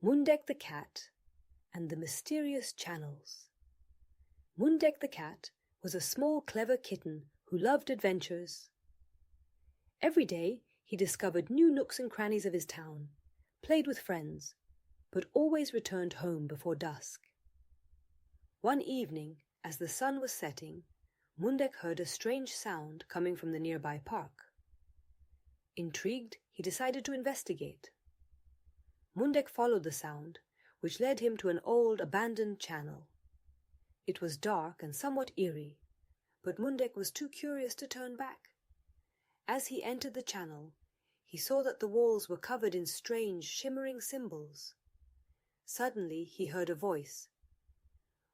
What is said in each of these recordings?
Mundek the Cat and the Mysterious Channels. Mundek the Cat was a small, clever kitten who loved adventures. Every day he discovered new nooks and crannies of his town, played with friends, but always returned home before dusk. One evening, as the sun was setting, Mundek heard a strange sound coming from the nearby park. Intrigued, he decided to investigate. Mundek followed the sound, which led him to an old, abandoned channel. It was dark and somewhat eerie, but Mundek was too curious to turn back. As he entered the channel, he saw that the walls were covered in strange, shimmering symbols. Suddenly he heard a voice.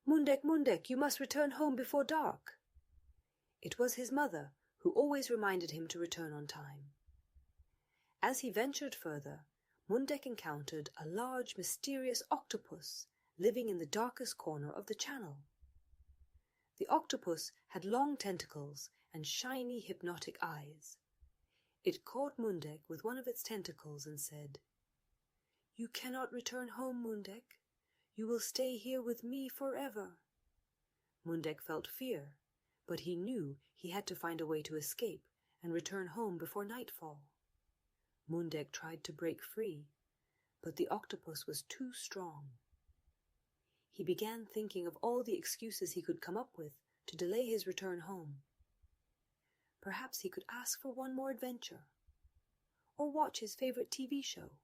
"Mundek, Mundek, you must return home before dark." It was his mother, who always reminded him to return on time. As he ventured further, Mundek encountered a large, mysterious octopus living in the darkest corner of the channel. The octopus had long tentacles and shiny, hypnotic eyes. It caught Mundek with one of its tentacles and said, "You cannot return home, Mundek. You will stay here with me forever." Mundek felt fear, but he knew he had to find a way to escape and return home before nightfall. Mundek tried to break free, but the octopus was too strong. He began thinking of all the excuses he could come up with to delay his return home. Perhaps he could ask for one more adventure, or watch his favorite TV show.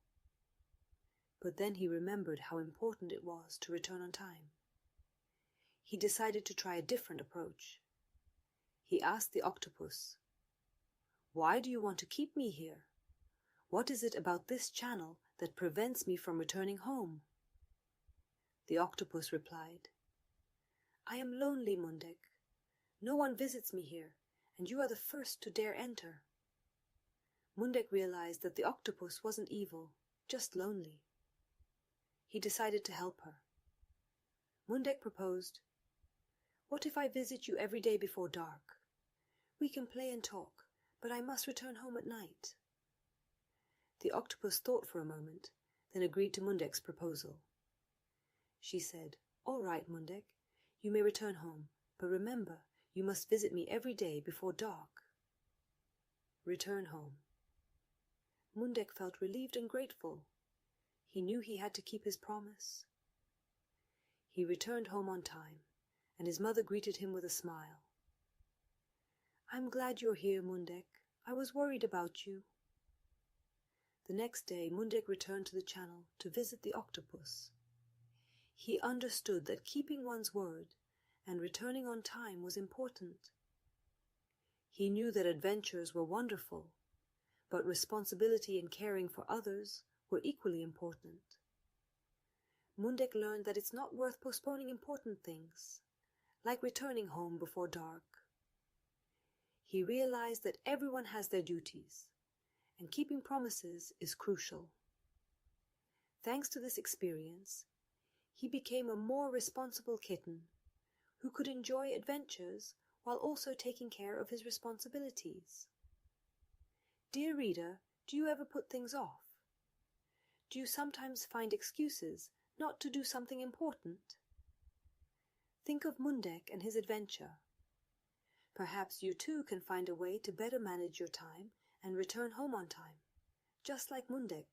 But then he remembered how important it was to return on time. He decided to try a different approach. He asked the octopus, "Why do you want to keep me here? What is it about this channel that prevents me from returning home?" The octopus replied, "I am lonely, Mundek. No one visits me here, and you are the first to dare enter." Mundek realized that the octopus wasn't evil, just lonely. He decided to help her. Mundek proposed, "What if I visit you every day before dark? We can play and talk, but I must return home at night." The octopus thought for a moment, then agreed to Mundek's proposal. She said, "All right, Mundek, you may return home, but remember, you must visit me every day before dark." Return home. Mundek felt relieved and grateful. He knew he had to keep his promise. He returned home on time, and his mother greeted him with a smile. "I'm glad you're here, Mundek. I was worried about you." The next day Mundek returned to the channel to visit the octopus. He understood that keeping one's word and returning on time was important. He knew that adventures were wonderful, but responsibility and caring for others were equally important. Mundek learned that it's not worth postponing important things, like returning home before dark. He realized that everyone has their duties, and keeping promises is crucial. Thanks to this experience, he became a more responsible kitten who could enjoy adventures while also taking care of his responsibilities. Dear reader, do you ever put things off? Do you sometimes find excuses not to do something important? Think of Mundek and his adventure. Perhaps you too can find a way to better manage your time and return home on time, just like Mundek.